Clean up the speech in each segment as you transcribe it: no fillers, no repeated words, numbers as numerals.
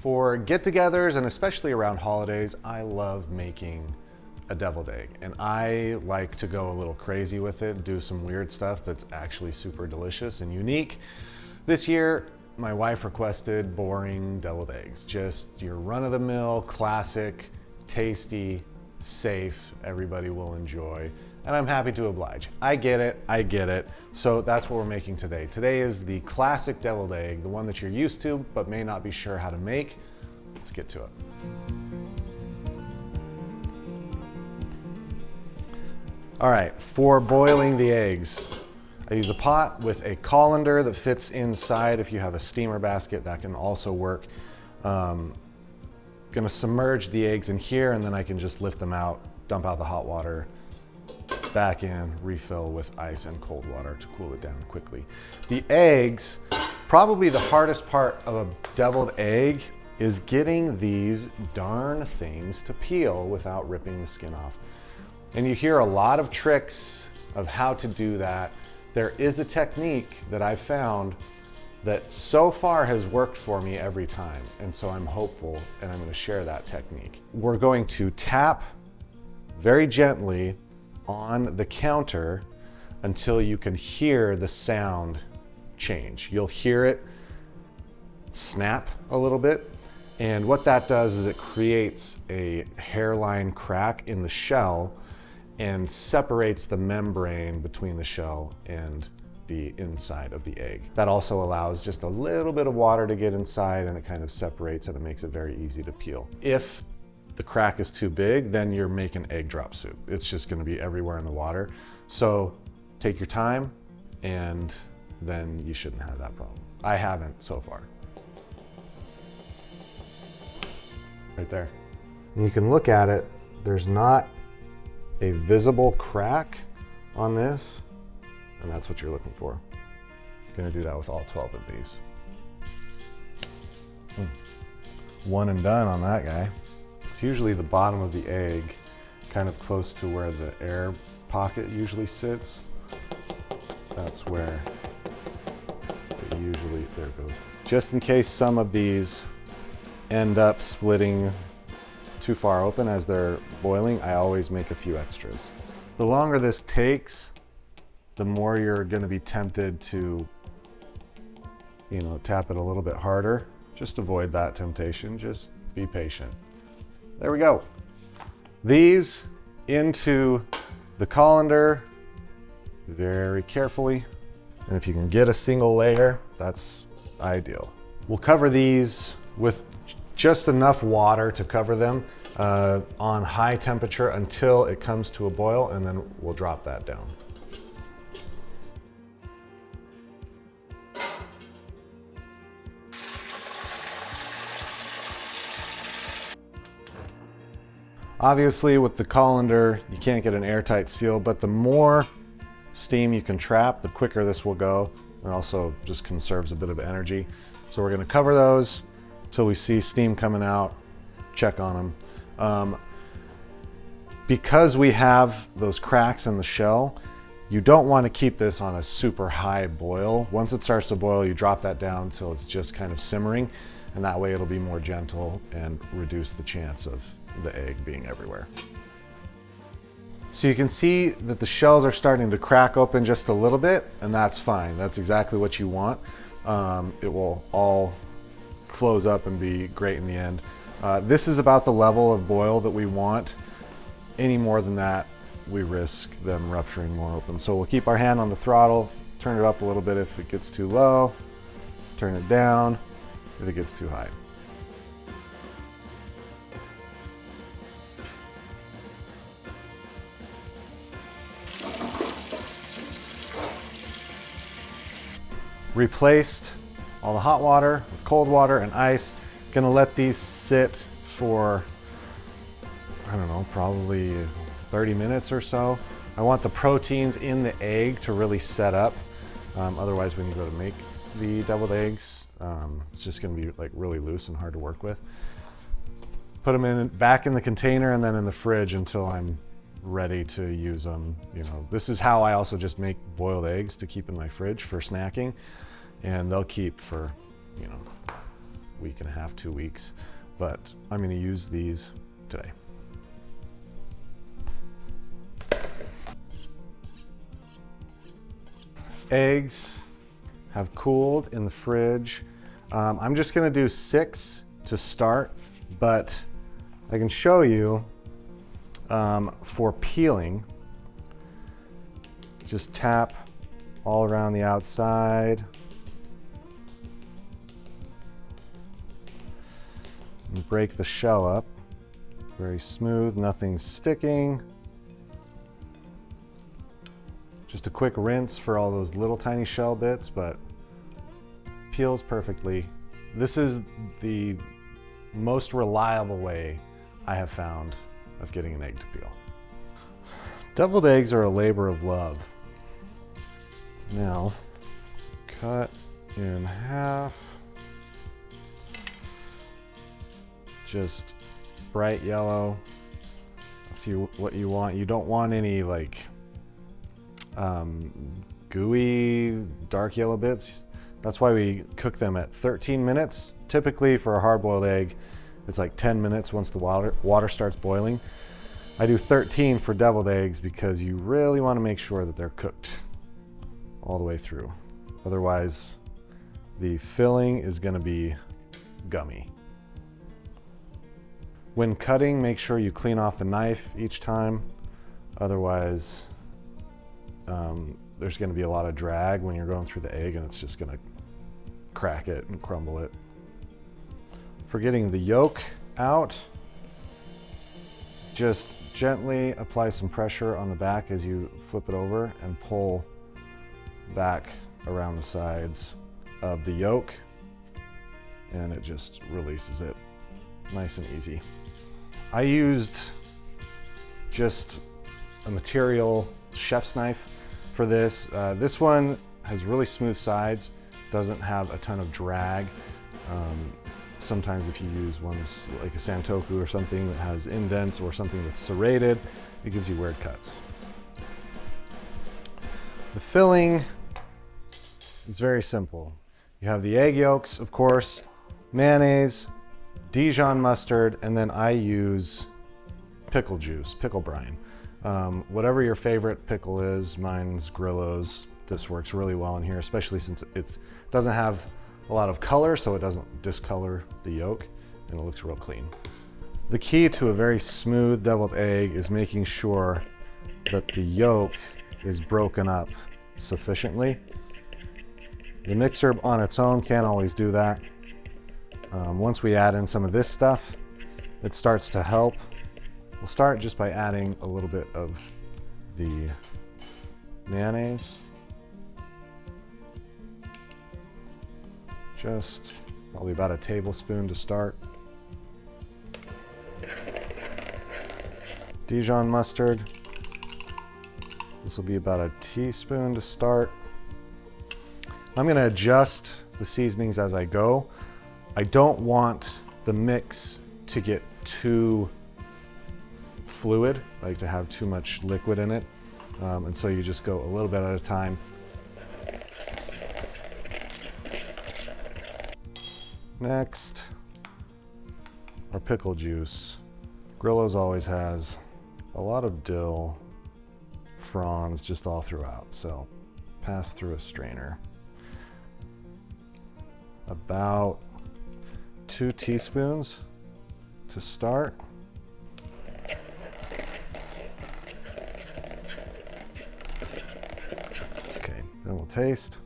For get-togethers and especially around holidays, I love making a deviled egg, and I like to go a little crazy with it, do some weird stuff that's actually super delicious and unique. This year, my wife requested boring deviled eggs, just your run-of-the-mill, classic, tasty, safe, everybody will enjoy, and I'm happy to oblige. I get it. So that's what we're making today. Today is the classic deviled egg, the one that you're used to but may not be sure how to make. Let's get to it. All right, for boiling the eggs, I use a pot with a colander that fits inside. If you have a steamer basket, that can also work. Gonna submerge the eggs in here, and then I can just lift them out, dump out the hot water, back in, refill with ice and cold water to cool it down quickly. The eggs, probably the hardest part of a deviled egg is getting these darn things to peel without ripping the skin off. And you hear a lot of tricks of how to do that. There is a technique that I found that so far has worked for me every time. And so I'm hopeful, and I'm gonna share that technique. We're going to tap very gently on the counter until you can hear the sound change. You'll hear it snap a little bit. And what that does is it creates a hairline crack in the shell and separates the membrane between the shell and the inside of the egg. That also allows just a little bit of water to get inside, and it kind of separates and it makes it very easy to peel. If the crack is too big, then you're making egg drop soup. It's just gonna be everywhere in the water. So take your time, and then you shouldn't have that problem. I haven't so far. Right there. And you can look at it, there's not a visible crack on this, and that's what you're looking for. I'm gonna do that with all 12 of these. One and done on that guy. It's usually the bottom of the egg, kind of close to where the air pocket usually sits. That's where it usually, there it goes. Just in case some of these end up splitting too far open as they're boiling, I always make a few extras. The longer this takes, the more you're gonna be tempted to, tap it a little bit harder. Just avoid that temptation, just be patient. There we go. These into the colander very carefully. And if you can get a single layer, that's ideal. We'll cover these with just enough water to cover them on high temperature until it comes to a boil, and then we'll drop that down. Obviously, with the colander, you can't get an airtight seal, but the more steam you can trap, the quicker this will go. It also just conserves a bit of energy. So we're gonna cover those till we see steam coming out, check on them. Because we have those cracks in the shell, you don't want to keep this on a super high boil. Once it starts to boil, you drop that down until it's just kind of simmering, and that way it'll be more gentle and reduce the chance of the egg being everywhere. So you can see that the shells are starting to crack open just a little bit, and that's fine. That's exactly what you want. It will all close up and be great in the end. This is about the level of boil that we want. Any more than that, we risk them rupturing more open. So we'll keep our hand on the throttle, turn it up a little bit if it gets too low, turn it down if it gets too high. Replaced all the hot water with cold water and ice. Gonna let these sit for, I don't know, probably 30 minutes or so. I want the proteins in the egg to really set up. Otherwise, when you go to make the deviled eggs, it's just gonna be like really loose and hard to work with. Put them back in the container and then in the fridge until I'm ready to use them. This is how I also just make boiled eggs to keep in my fridge for snacking, and they'll keep for, week and a half, 2 weeks, but I'm going to use these today. Eggs have cooled in the fridge. I'm just going to do 6 to start, but I can show you for peeling. Just tap all around the outside. And break the shell up. Very smooth, nothing's sticking. Just a quick rinse for all those little tiny shell bits, but peels perfectly. This is the most reliable way I have found of getting an egg to peel. Deviled eggs are a labor of love. Now, cut in half. Just bright yellow. See what you want. You don't want any like gooey dark yellow bits. That's why we cook them at 13 minutes. Typically for a hard-boiled egg, it's like 10 minutes once the water starts boiling. I do 13 for deviled eggs because you really want to make sure that they're cooked all the way through. Otherwise, the filling is going to be gummy. When cutting, make sure you clean off the knife each time. Otherwise, there's going to be a lot of drag when you're going through the egg, and it's just going to crack it and crumble it. For getting the yolk out, just gently apply some pressure on the back as you flip it over and pull back around the sides of the yolk, and it just releases it nice and easy. I used just a material chef's knife for this. This one has really smooth sides, doesn't have a ton of drag. Sometimes if you use ones like a Santoku or something that has indents or something that's serrated, it gives you weird cuts. The filling is very simple. You have the egg yolks, of course, mayonnaise, Dijon mustard, and then I use pickle juice, pickle brine. Whatever your favorite pickle is, mine's Grillo's. This works really well in here, especially since it doesn't have a lot of color, so it doesn't discolor the yolk, and it looks real clean. The key to a very smooth deviled egg is making sure that the yolk is broken up sufficiently. The mixer on its own can't always do that. Once we add in some of this stuff, it starts to help. We'll start just by adding a little bit of the mayonnaise. Just probably about a tablespoon to start. Dijon mustard. This will be about a teaspoon to start. I'm going to adjust the seasonings as I go. I don't want the mix to get too fluid, like to have too much liquid in it. And so you just go a little bit at a time. Next, our pickle juice. Grillo's always has a lot of dill fronds just all throughout, so pass through a strainer. About 2 teaspoons to start. Okay, then we'll taste.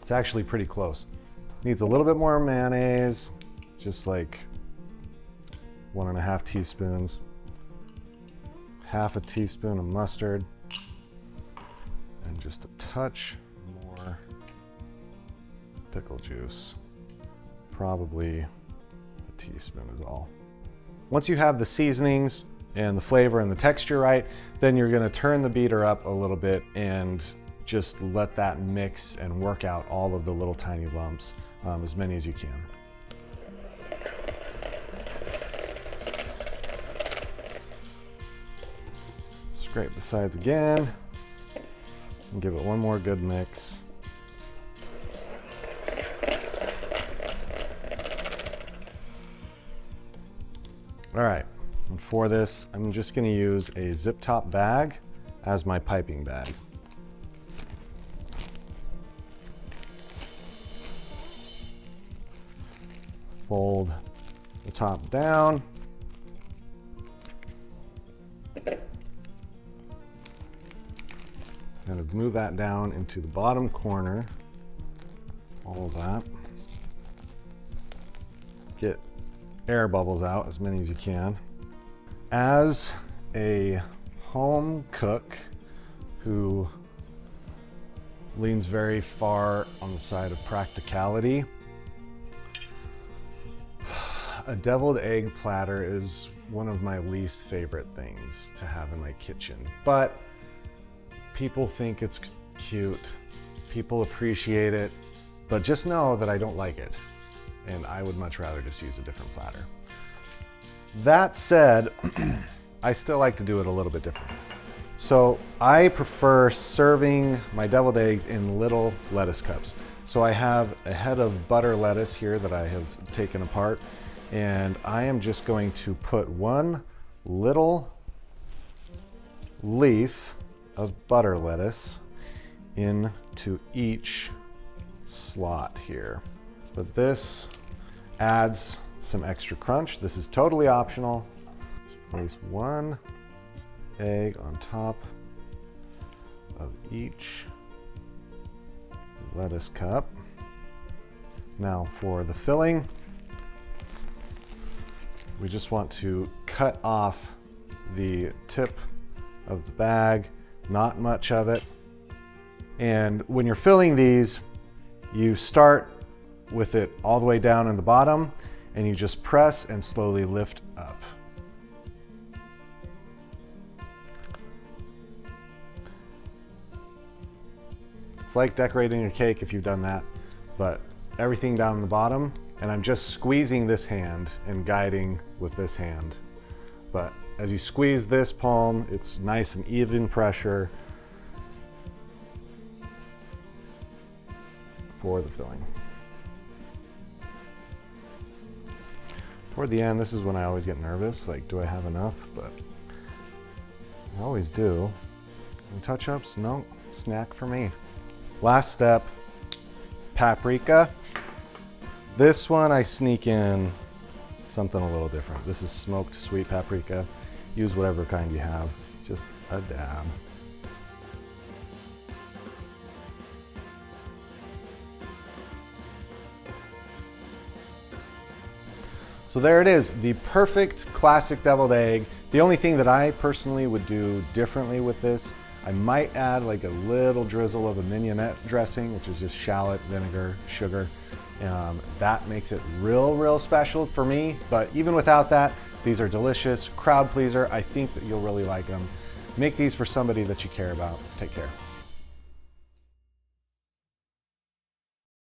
It's actually pretty close. Needs a little bit more mayonnaise, just like 1.5 teaspoons. Half a teaspoon of mustard. And just a touch more pickle juice. Probably a teaspoon is all. Once you have the seasonings and the flavor and the texture right, then you're gonna turn the beater up a little bit and just let that mix and work out all of the little tiny lumps, as many as you can. Scrape the sides again and give it one more good mix. All right, and for this, I'm just gonna use a zip top bag as my piping bag. Fold the top down. Kind of move that down into the bottom corner, all of that. Get air bubbles out, as many as you can. As a home cook who leans very far on the side of practicality, a deviled egg platter is one of my least favorite things to have in my kitchen. But people think it's cute, people appreciate it, but just know that I don't like it, and I would much rather just use a different platter. That said, I still like to do it a little bit different. So I prefer serving my deviled eggs in little lettuce cups. So I have a head of butter lettuce here that I have taken apart, and I am just going to put one little leaf of butter lettuce into each slot here. But this adds some extra crunch. This is totally optional. Just place one egg on top of each lettuce cup. Now for the filling, we just want to cut off the tip of the bag, not much of it. And when you're filling these, you start with it all the way down in the bottom, and you just press and slowly lift up. It's like decorating a cake if you've done that, but everything down in the bottom, and I'm just squeezing this hand and guiding with this hand. But as you squeeze this palm, it's nice and even pressure for the filling. Toward the end, this is when I always get nervous, like, do I have enough? But I always do. Any touch-ups? No, snack for me. Last step, paprika. This one I sneak in something a little different. This is smoked sweet paprika. Use whatever kind you have, just a dab. So there it is, the perfect classic deviled egg. The only thing that I personally would do differently with this, I might add like a little drizzle of a mignonette dressing, which is just shallot, vinegar, sugar. That makes it real special for me, but even without that, these are delicious, crowd pleaser. I think that you'll really like them. Make these for somebody that you care about. Take care.